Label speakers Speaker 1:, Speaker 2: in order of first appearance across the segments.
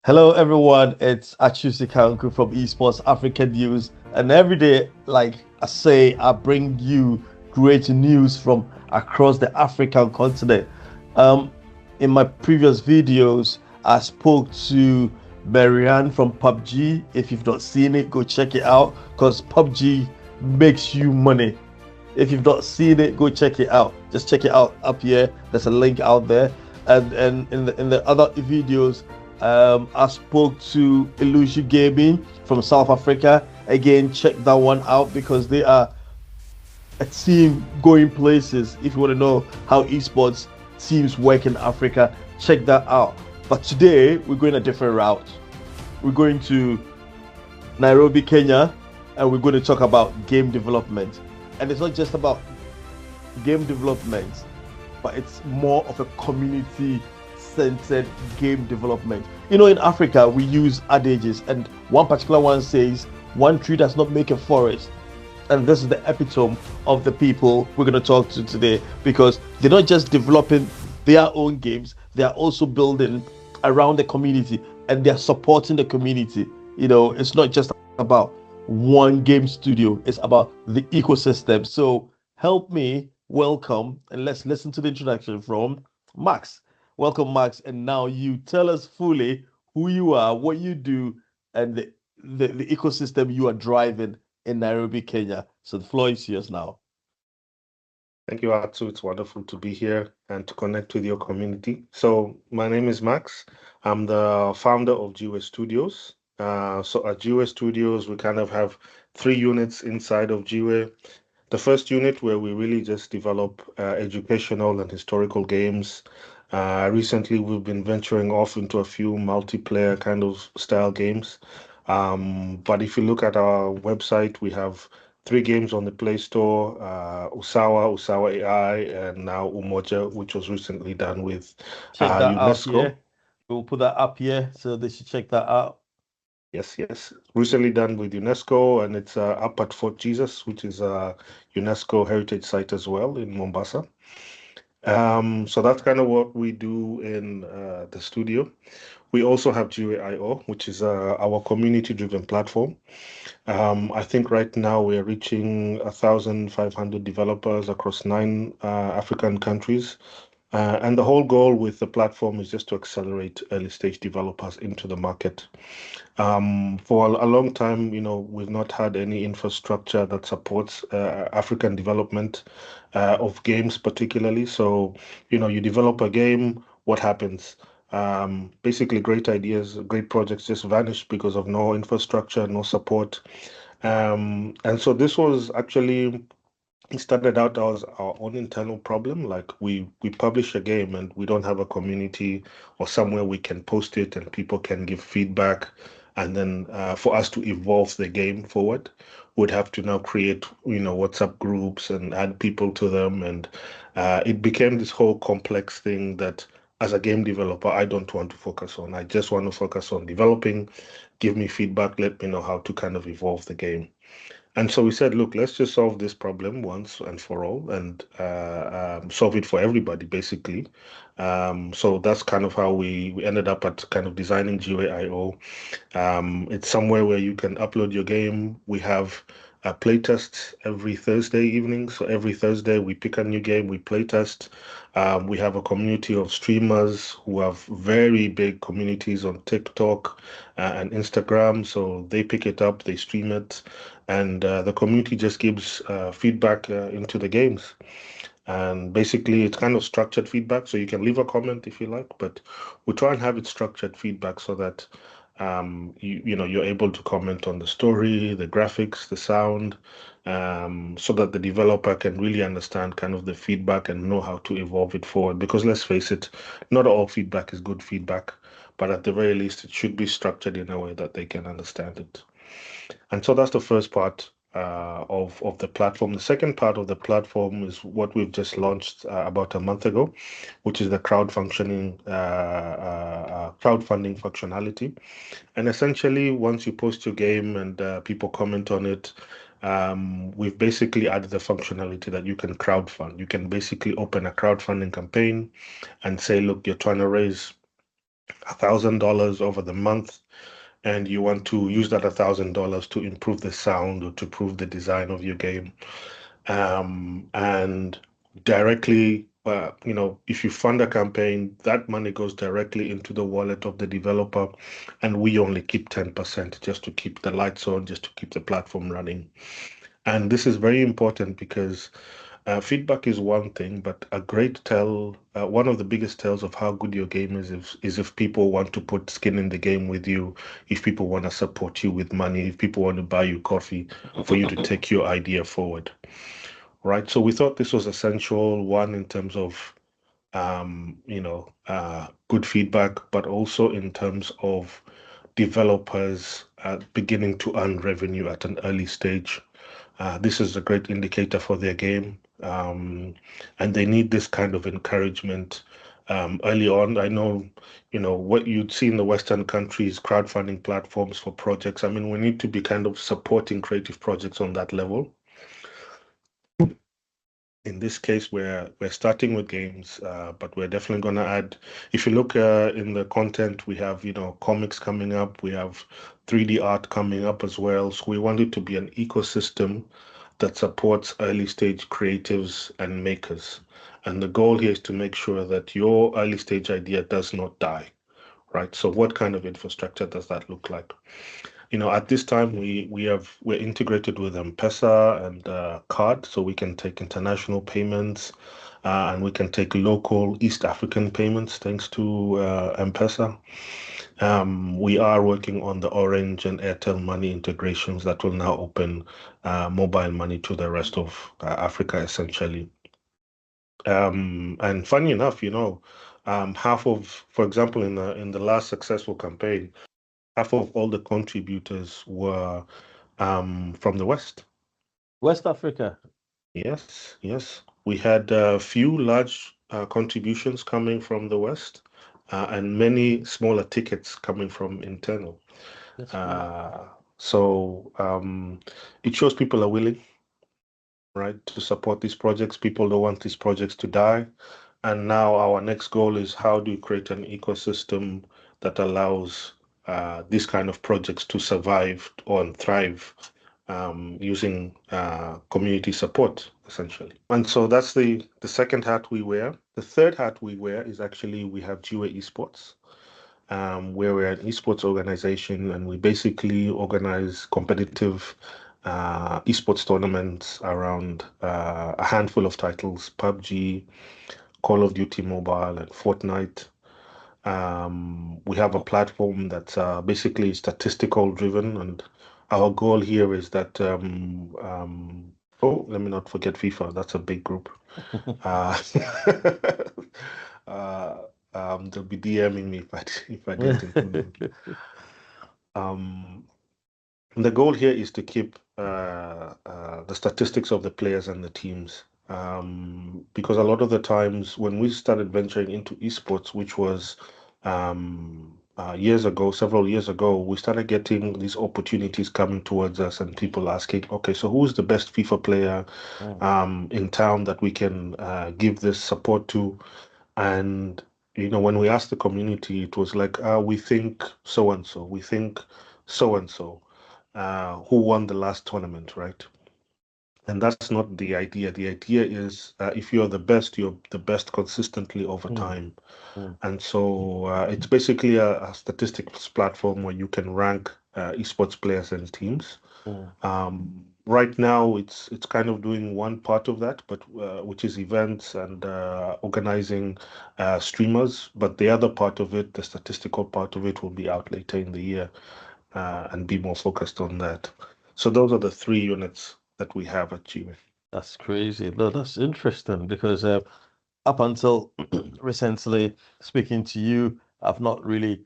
Speaker 1: Hello, everyone. It's Achusi Kanku from Esports Africa News. And every day, like I say, I bring you great news from across the African continent. Um, in my previous videos, I spoke to Marianne from PUBG. If you've not seen it, go check it out because PUBG makes you money. If you've not seen it, go check it out. Just check it out up here. There's a link out there. And in the other videos, I spoke to Illusion Gaming from South Africa. Again, check that one out because they are a team going places. If you want to know how esports teams work in Africa, check that out. But today we're going a different route. We're going to Nairobi, Kenya, and we're going to talk about game development. And it's not just about game development, but it's more of a community centered game development. You know, in Africa, we use adages, and one particular one says, one tree does not make a forest. And this is the epitome of the people we're going to talk to today because they're not just developing their own games, they are also building around the community and they're supporting the community. You know, it's not just about one game studio, it's about the ecosystem. So help me welcome and let's listen to the introduction from Max. Welcome, Max. And now you tell us fully who you are, what you do, and the ecosystem you are driving in Nairobi, Kenya. So the floor is yours now.
Speaker 2: Thank you, Atsu. It's wonderful to be here and to connect with your community. So my name is Max. I'm the founder of JIWE Studios. So at JIWE Studios, we kind of have three units inside of JIWE. The first unit where we really just develop educational and historical games. Recently, we've been venturing off into a few multiplayer kind of style games. But if you look at our website, we have three games on the Play Store, Usawa AI, and now Umoja, which was recently done with
Speaker 1: Check that out
Speaker 2: UNESCO.
Speaker 1: here. We'll put that up here so they should check that out.
Speaker 2: Yes. Recently done with UNESCO, and it's up at Fort Jesus, which is a UNESCO heritage site as well in Mombasa. So that's kind of what we do in the studio. We also have JIWE.io, which is our community-driven platform. I think right now we're reaching 1,500 developers across nine African countries. And the whole goal with the platform is just to accelerate early stage developers into the market. For a long time, we've not had any infrastructure that supports African development of games, particularly. So, you develop a game, what happens? Basically, great ideas, great projects just vanish because of no infrastructure, no support. And so this was actually it started out as our own internal problem. Like we publish a game and we don't have a community or somewhere we can post it and people can give feedback. And then for us to evolve the game forward, we'd have to now create, WhatsApp groups and add people to them. And it became this whole complex thing that as a game developer, I don't want to focus on. I just want to focus on developing, give me feedback, let me know how to kind of evolve the game. And so we said, look, let's just solve this problem once and for all and solve it for everybody, basically. So that's kind of how we ended up at kind of designing JIWE.io. It's somewhere where you can upload your game. We have playtests every Thursday evening. So every Thursday we pick a new game, we playtest. We have a community of streamers who have very big communities on TikTok and Instagram. So they pick it up, they stream it, and the community just gives feedback into the games. And basically, it's kind of structured feedback, so you can leave a comment if you like, but we try and have it structured feedback so that you're able to comment on the story, the graphics, the sound, so that the developer can really understand kind of the feedback and know how to evolve it forward. Because let's face it, not all feedback is good feedback, but at the very least, it should be structured in a way that they can understand it. And so that's the first part of the platform. The second part of the platform is what we've just launched about a month ago, which is the crowdfunding functionality. And essentially, once you post your game and people comment on it, we've basically added the functionality that you can crowdfund. You can basically open a crowdfunding campaign and say, look, you're trying to raise $1,000 over the month, and you want to use that $1,000 to improve the sound or to improve the design of your game. And directly, if you fund a campaign, that money goes directly into the wallet of the developer, and we only keep 10% just to keep the lights on, just to keep the platform running. And this is very important because feedback is one thing, but a great tell, one of the biggest tells of how good your game is if people want to put skin in the game with you, if people want to support you with money, if people want to buy you coffee for you to take your idea forward, right? So we thought this was essential, one, in terms of, good feedback, but also in terms of developers beginning to earn revenue at an early stage. This is a great indicator for their game, and they need this kind of encouragement early on. I know, what you'd see in the Western countries, crowdfunding platforms for projects. I mean, we need to be kind of supporting creative projects on that level. In this case, we're starting with games, but we're definitely going to add. If you look in the content, we have comics coming up. We have 3D art coming up as well. So we want it to be an ecosystem that supports early stage creatives and makers. And the goal here is to make sure that your early stage idea does not die, right? So what kind of infrastructure does that look like? At this time we're integrated with M-Pesa and card, so we can take international payments, and we can take local East African payments thanks to M-Pesa. We are working on the Orange and Airtel money integrations that will now open mobile money to the rest of Africa, essentially. And funny enough, half of, for example, in the last successful campaign, half of all the contributors were from the West.
Speaker 1: West Africa.
Speaker 2: Yes, yes. We had a few large contributions coming from the West, and many smaller tickets coming from internal.
Speaker 1: That's
Speaker 2: So it shows people are willing, right, to support these projects. People don't want these projects to die. And now our next goal is, how do you create an ecosystem that allows these kind of projects to survive or thrive using community support, essentially. And so that's the second hat we wear. The third hat we wear is actually, we have JIWE Esports, where we're an esports organization, and we basically organize competitive esports tournaments around a handful of titles: PUBG, Call of Duty Mobile, and Fortnite. We have a platform that's basically statistical driven, and our goal here is that let me not forget FIFA. That's a big group. Uh, they'll be DMing me if I didn't include them. The goal here is to keep the statistics of the players and the teams, because a lot of the times when we started venturing into esports, which was several years ago, we started getting these opportunities coming towards us, and people asking, okay, so who's the best FIFA player in town that we can give this support to? And when we asked the community, it was like, we think so and so, we think so and so, who won the last tournament, right? And that's not the idea. The idea is, if you're the best consistently over time. And so it's basically a statistics platform where you can rank esports players and teams. Right now, it's kind of doing one part of that, but which is events and organizing streamers. But the other part of it, the statistical part of it, will be out later in the year and be more focused on that. So those are the 3 units that we have at JIWE.
Speaker 1: That's crazy. No, that's interesting, because up until recently, speaking to you, I've not really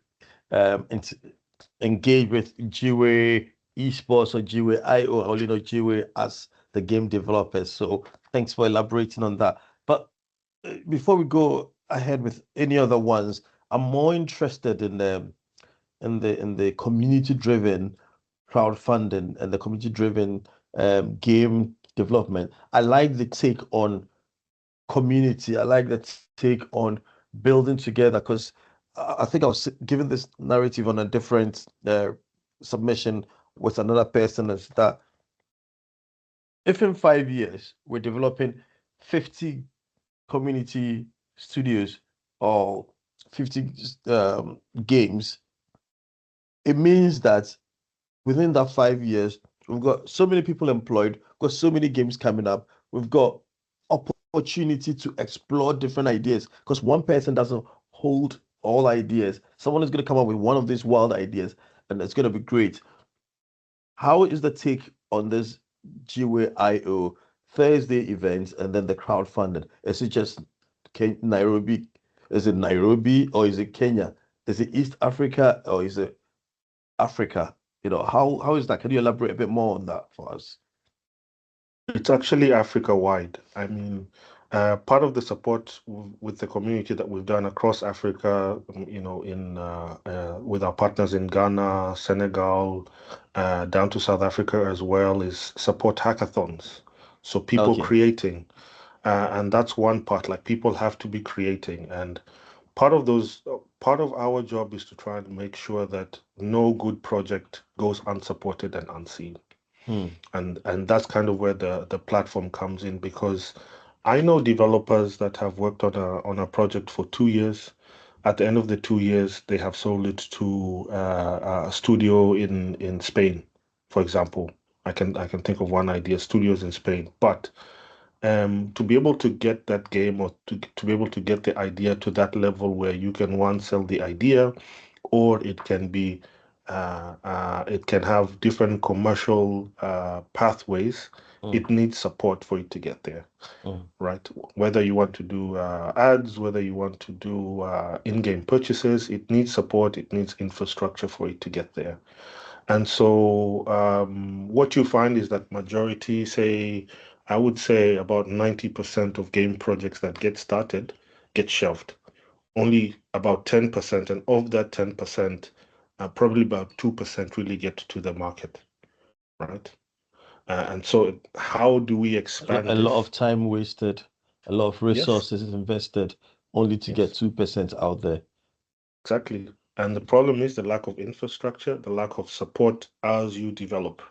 Speaker 1: engaged with JIWE Esports or JIWE IO. I only know JIWE as the game developers. So thanks for elaborating on that. But before we go ahead with any other ones, I'm more interested in the community-driven crowdfunding and the community-driven game development. I like the take on community. I like the take on building together, because I think I was given this narrative on a different submission with another person, is that if in 5 years we're developing 50 community studios or 50 games, it means that within that 5 years, we've got so many people employed, got so many games coming up, we've got opportunity to explore different ideas because one person doesn't hold all ideas. Someone is going to come up with one of these wild ideas and it's going to be great. How is the take on this JIWE IO Thursday event and then the crowdfunding? Is it just Nairobi? Is it Nairobi or is it Kenya? Is it East Africa or is it Africa? How is that? Can you elaborate a bit more on that for us?
Speaker 2: It's actually Africa wide. I mean, part of the support with the community that we've done across Africa, in with our partners in Ghana, Senegal, down to South Africa as well, is support hackathons. So people
Speaker 1: Okay.
Speaker 2: creating, and that's one part. Like people have to be creating, and part of our job is to try and make sure that no good project goes unsupported and unseen.
Speaker 1: Hmm.
Speaker 2: And that's kind of where the platform comes in, because I know developers that have worked on a project for 2 years. At the end of the 2 years, they have sold it to a studio in Spain, for example. I can think of one idea, studios in Spain. But to be able to get that game, or to be able to get the idea to that level where you can, one, sell the idea, or it can have different commercial pathways.
Speaker 1: Mm,
Speaker 2: It needs support for it to get there,
Speaker 1: mm,
Speaker 2: right? Whether you want to do ads, whether you want to do in-game purchases, it needs support, it needs infrastructure for it to get there. And so what you find is that majority, I would say about 90% of game projects that get started get shelved. Only about 10%, and of that 10%, probably about 2% really get to the market, right? And so how do we
Speaker 1: A
Speaker 2: expand
Speaker 1: lot of
Speaker 2: this?
Speaker 1: time wasted, a lot of
Speaker 2: Yes,
Speaker 1: resources invested only to get
Speaker 2: yes,
Speaker 1: 2% out there.
Speaker 2: exactly. And the problem is the lack of infrastructure, the lack of support as you develop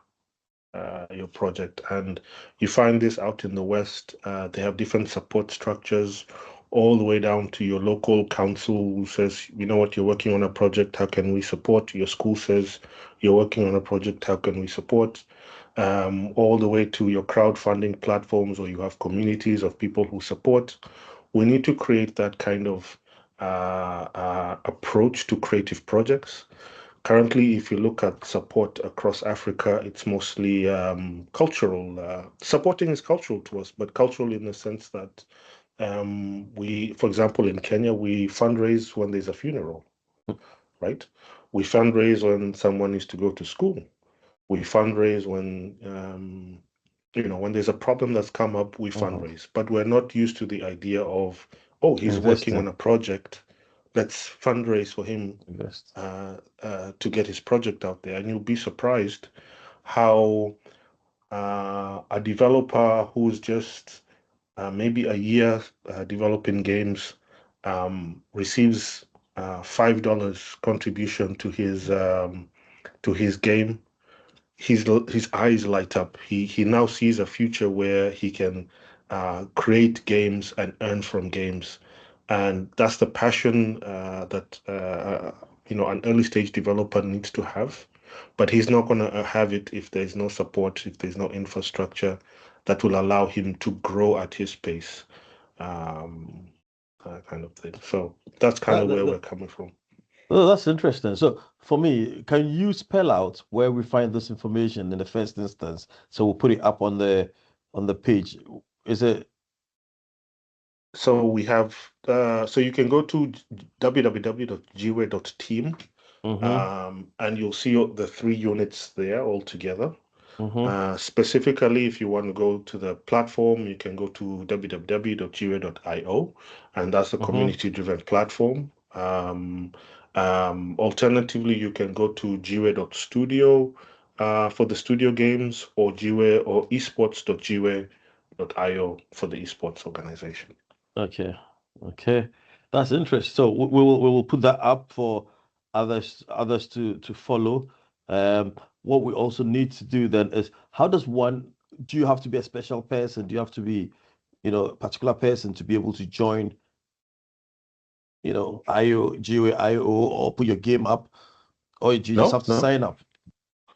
Speaker 2: your project. And you find this out in the West. They have different support structures, all the way down to your local council who says, you know what, you're working on a project, how can we support? Your school says, you're working on a project, how can we support? All the way to your crowdfunding platforms, or you have communities of people who support. We need to create that kind of approach to creative projects. Currently, if you look at support across Africa, it's mostly cultural. Supporting is cultural to us, but cultural in the sense that for example, in Kenya, we fundraise when there's a funeral, right? We fundraise when someone needs to go to school. We fundraise when there's a problem that's come up, we
Speaker 1: Mhm.
Speaker 2: fundraise. But we're not used to the idea of, oh, he's working on
Speaker 1: Investing,
Speaker 2: a project. Let's fundraise for him
Speaker 1: invest.
Speaker 2: to get his project out there. And you'll be surprised how a developer who's just maybe a year developing games receives $5 contribution to his game. His eyes light up. He now sees a future where he can create games and earn from games, and that's the passion that an early stage developer needs to have. But he's not going to have it if there's no support, if there's no infrastructure that will allow him to grow at his pace, um, kind of thing. So that's kind
Speaker 1: That,
Speaker 2: of
Speaker 1: that,
Speaker 2: where we're
Speaker 1: that-
Speaker 2: coming from.
Speaker 1: oh, that's interesting. So for me, can you spell out where we find this information in the first instance? So we'll put it up on the page. Is it
Speaker 2: So we have, so you can go to www.jiwe.team,
Speaker 1: mm-hmm,
Speaker 2: and you'll see the three units there all together.
Speaker 1: mm-hmm,
Speaker 2: Specifically, if you want to go to the platform, you can go to www.jiwe.io, and that's the
Speaker 1: mm-hmm.
Speaker 2: community-driven platform. Alternatively, you can go to jiwe.studio for the studio games, or jiwe or esports.jiwe.io for the esports organization.
Speaker 1: Okay. Okay. That's interesting. So we will put that up for others to follow. What we also need to do then is how does one do you have to be a special person? Do you have to be, a particular person to be able to join, IO, GUA IO or put your game up, or do you just
Speaker 2: No,
Speaker 1: have to
Speaker 2: no.
Speaker 1: sign up?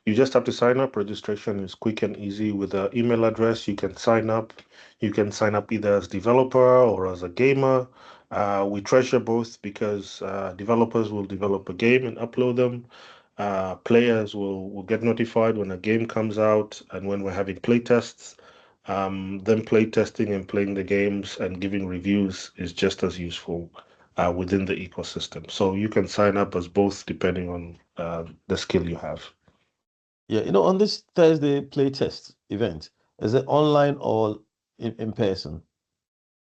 Speaker 2: You just have to sign up. Registration is quick and easy with an email address. You can sign up. You can sign up either as developer or as a gamer. We treasure both because developers will develop a game and upload them. Players will get notified when a game comes out and when we're having play tests. Them play testing and playing the games and giving reviews is just as useful within the ecosystem. So you can sign up as both depending on the skill you have.
Speaker 1: Yeah, on this Thursday playtest event, is it online or in person?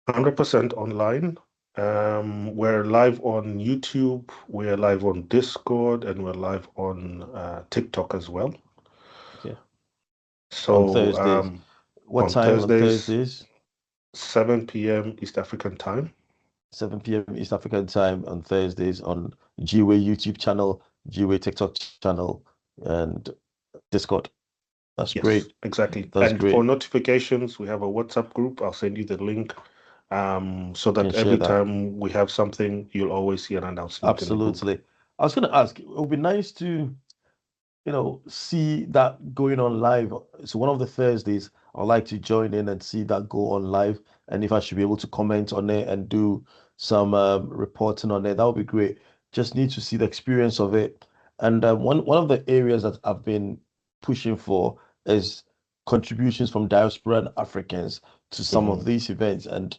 Speaker 2: 100% online. We're live on YouTube, we're live on Discord, and we're live on TikTok as well.
Speaker 1: Okay. On
Speaker 2: So
Speaker 1: Thursdays. What
Speaker 2: on
Speaker 1: time on
Speaker 2: Thursdays,
Speaker 1: Thursdays?
Speaker 2: 7 p.m. East African time.
Speaker 1: 7 p.m. East African time on Thursdays on JIWE YouTube channel, JIWE TikTok channel, and Discord. That's
Speaker 2: Yes,
Speaker 1: great.
Speaker 2: exactly.
Speaker 1: That's
Speaker 2: And for
Speaker 1: great.
Speaker 2: notifications, we have a WhatsApp group. I'll send you the link so
Speaker 1: You can
Speaker 2: that
Speaker 1: share
Speaker 2: every
Speaker 1: that.
Speaker 2: time we have something, you'll always see an announcement in the group.
Speaker 1: Absolutely. I was going to ask, it would be nice to see that going on live. So one of the Thursdays, I'd like to join in and see that go on live. And if I should be able to comment on it and do some reporting on it, that would be great. Just need to see the experience of it. And one of the areas that I've been pushing for is contributions from diaspora and Africans to some of
Speaker 2: Mhm.
Speaker 1: these events. And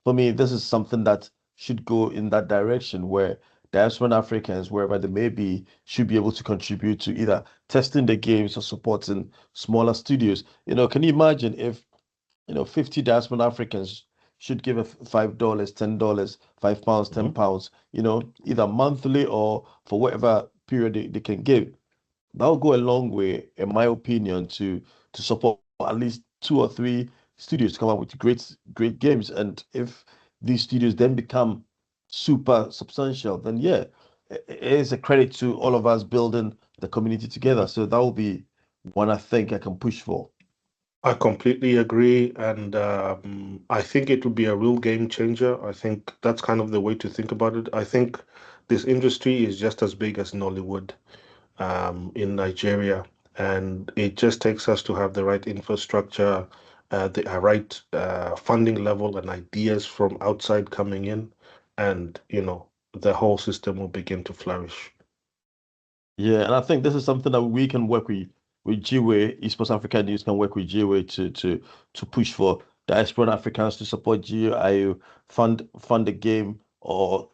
Speaker 1: for me, this is something that should go in that direction where diaspora and Africans, wherever they may be, should be able to contribute to either testing the games or supporting smaller studios. Can you imagine if, 50 diaspora Africans should give a $5, $10, £5,
Speaker 2: Mhm.
Speaker 1: £10, either monthly or for whatever period they can give. That will go a long way, in my opinion, to support at least two or three studios to come up with great games. And if these studios then become super substantial, then yeah, it is a credit to all of us building the community together. So that will be one I think I can push for.
Speaker 2: I completely agree, and I think it would be a real game changer. I think that's kind of the way to think about it. I think this industry is just as big as Nollywood in Nigeria, and it just takes us to have the right infrastructure, the right funding level, and ideas from outside coming in, and the whole system will begin to flourish.
Speaker 1: Yeah, and I think this is something that we can work with JIWE, Esports Africa News can work with JIWE to push for diaspora Africans to support GIU, fund the game or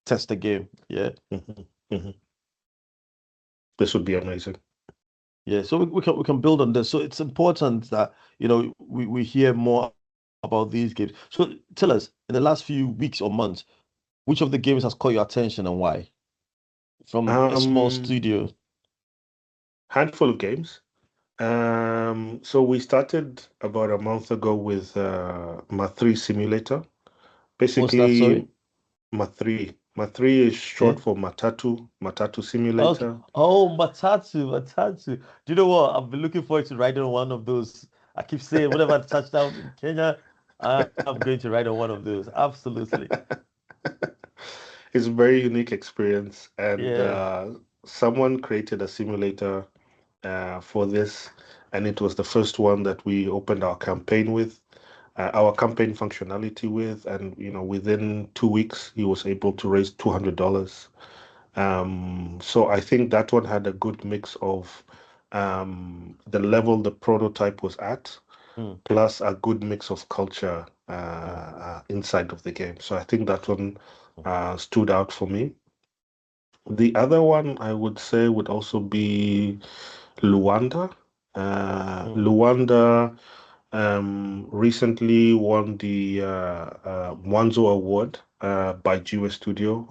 Speaker 1: test the game. Yeah.
Speaker 2: Mhm, mhm. This would be amazing.
Speaker 1: Yeah. So we can build on this. So it's important that, we hear more about these games. So tell us, in the last few weeks or months, which of the games has caught your attention and why? From a small
Speaker 2: Um,
Speaker 1: studio.
Speaker 2: Handful of games. So we started about a month ago with Ma3 Simulator.
Speaker 1: What's that,
Speaker 2: Basically,
Speaker 1: sorry?
Speaker 2: Ma3. Ma3 is short
Speaker 1: Okay.
Speaker 2: for Matatu
Speaker 1: Okay.
Speaker 2: Simulator.
Speaker 1: Oh, Matatu. Do you know what? I've been looking forward to riding on one of those. I keep saying whenever I touch down in Kenya, I'm going to ride on one of those. Absolutely.
Speaker 2: It's a very unique experience, and
Speaker 1: Yeah.
Speaker 2: someone created a simulator for this, and it was the first one that we opened our campaign with. Our campaign functionality with, and within 2 weeks he was able to raise $200. So I think that one had a good mix of the level the prototype was at,
Speaker 1: Mm,
Speaker 2: plus a good mix of culture
Speaker 1: mm,
Speaker 2: inside of the game. So I think that one
Speaker 1: mm,
Speaker 2: stood out for me. The other one I would say would also be Luanda.
Speaker 1: mm.
Speaker 2: Luanda recently won the Mwanzo Award by JIWE Studio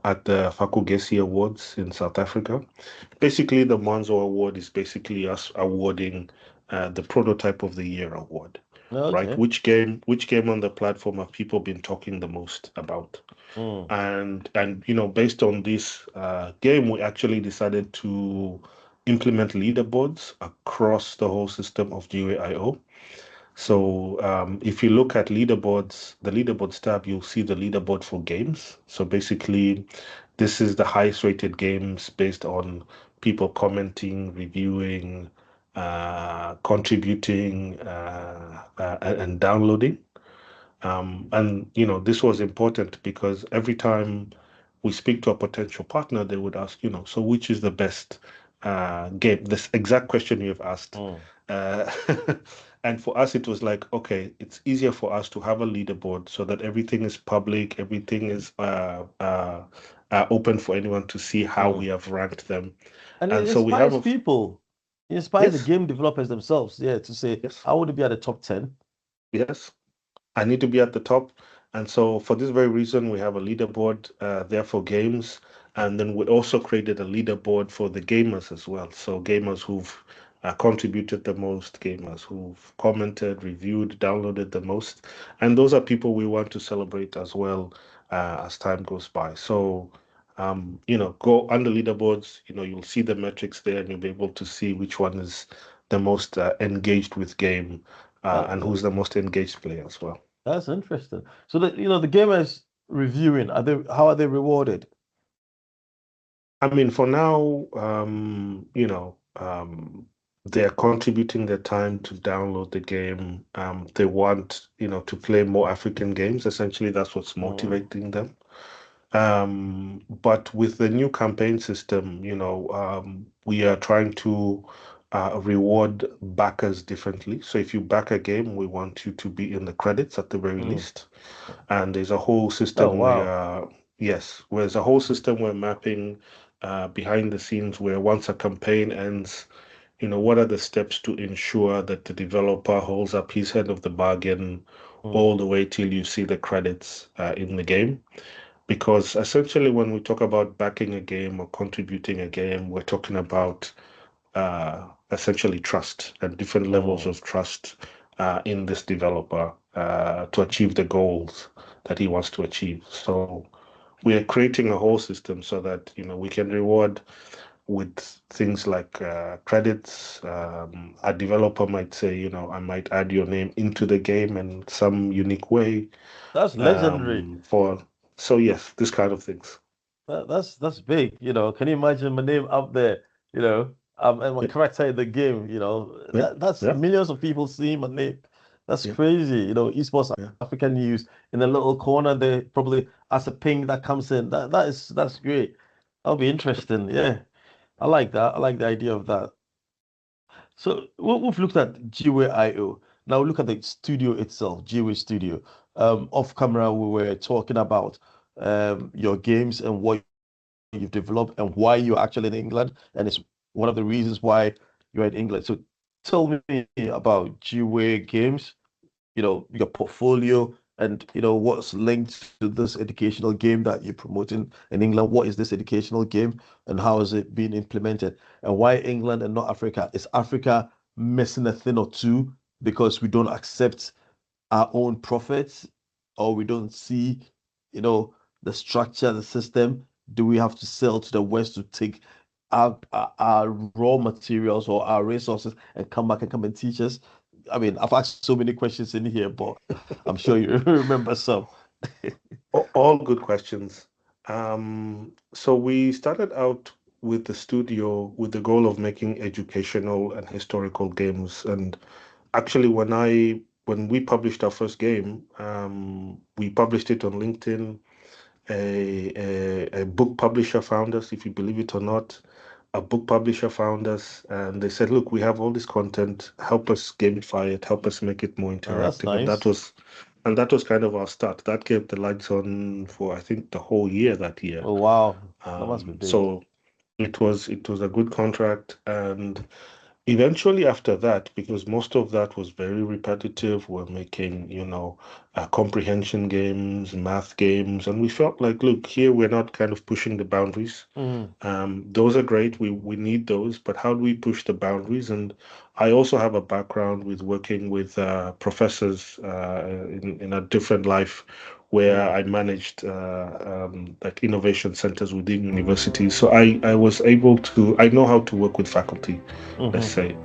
Speaker 2: at the Fakugesi Awards in South Africa. Basically, the Mwanzo Award is basically us awarding the Prototype of the Year award. right?
Speaker 1: Okay.
Speaker 2: Which game on the platform have people been talking the most about?
Speaker 1: Mm.
Speaker 2: And based on this game, we actually decided to implement leaderboards across the whole system of GUI.io. So if you look at leaderboards, the leaderboards tab, you'll see the leaderboard for games. So basically, this is the highest rated games based on people commenting, reviewing, contributing, and downloading. And this was important because every time we speak to a potential partner, they would ask, so which is the best game? This exact question you have asked.
Speaker 1: Mm.
Speaker 2: Uh, and for us, it was like, okay, it's easier for us to have a leaderboard so that everything is public, everything is open for anyone to see how
Speaker 1: Mm.
Speaker 2: we have ranked them.
Speaker 1: And it
Speaker 2: And so we have
Speaker 1: inspires
Speaker 2: a,
Speaker 1: people. It inspires the
Speaker 2: yes,
Speaker 1: game developers themselves, yeah, to say,
Speaker 2: yes,
Speaker 1: I want to be at the top 10.
Speaker 2: yes. I need to be at the top. And so for this very reason, we have a leaderboard there for games. And then we also created a leaderboard for the gamers as well. So gamers who've contributed the most, gamers who've commented, reviewed, downloaded the most. And those are people we want to celebrate as well as time goes by. So, go under leaderboards, you'll see the metrics there and you'll be able to see which one is the most engaged with game
Speaker 1: That,
Speaker 2: and
Speaker 1: that
Speaker 2: who's the most engaged player as well.
Speaker 1: that's interesting. So the gamers reviewing, how are they rewarded?
Speaker 2: I mean, for now, they're contributing their time to download the game. They want, to play more African games. Essentially, that's what's
Speaker 1: Mm.
Speaker 2: motivating them. But with the new campaign system, we are trying to reward backers differently. So if you back a game, we want you to be in the credits at the very
Speaker 1: Mm.
Speaker 2: least. And there's a whole
Speaker 1: Oh,
Speaker 2: system
Speaker 1: wow.
Speaker 2: where, yes, there's a whole system where mapping behind the scenes where once a campaign ends, what are the steps to ensure that the developer holds up his end of the bargain
Speaker 1: Mm.
Speaker 2: all the way till you see the credits in the game? Because essentially, when we talk about backing a game or contributing a game, we're talking about essentially trust and different levels
Speaker 1: Mm.
Speaker 2: of trust in this developer to achieve the goals that he wants to achieve. So we are creating a whole system so that we can reward with things like credits. A developer might say, I might add your name into the game in some unique way.
Speaker 1: That's legendary.
Speaker 2: For so yes, this kind of things.
Speaker 1: That's big. Can you imagine my name up there? And my
Speaker 2: Yeah,
Speaker 1: character in the game.
Speaker 2: yeah,
Speaker 1: That's
Speaker 2: yeah,
Speaker 1: millions of people seeing my name. That's
Speaker 2: yeah,
Speaker 1: crazy. Esports
Speaker 2: yeah.
Speaker 1: Africa News in a little corner there, probably as a ping that comes in. That's great. That'll be interesting. Yeah, I like that. I like the idea of that. So we've looked at JIWE.io. Now look at the studio itself, JIWE Studio. Off camera, we were talking about your games and what you've developed and why you're actually in England. And it's one of the reasons why you're in England. So tell me about JIWE Games, your portfolio, and what's linked to this educational game that you're promoting in England. What is this educational game and how is it being implemented? And why England and not Africa? Is Africa missing a thing or two because we don't accept our own profits or we don't see, you know, the structure, the system? Do we have to sell to the West to take our raw materials or our resources and come back and come and teach us? I mean, I've asked so many questions in here, but I'm sure you remember some.
Speaker 2: All good questions. So we started out with the studio with the goal of making educational and historical games. And actually, when we published our first game, we published it on LinkedIn. A book publisher found us, if you believe it or not. A book publisher found us, and they said, "Look, we have all this content. Help us gamify it. Help us make it more
Speaker 1: Oh, that's
Speaker 2: interactive."
Speaker 1: nice.
Speaker 2: And that was kind of our start. That kept the lights on for I think the whole year that year.
Speaker 1: Oh, wow. That must be big.
Speaker 2: So it was a good contract, and Eventually after that, because most of that was very repetitive, we're making, comprehension games, math games, and we felt like, look, here we're not kind of pushing the boundaries. Those are great. We need those, but how do we push the boundaries? And I also have a background with working with professors in a different life where I managed like innovation centers within universities. So I was able to, I know how to work with faculty, let's say.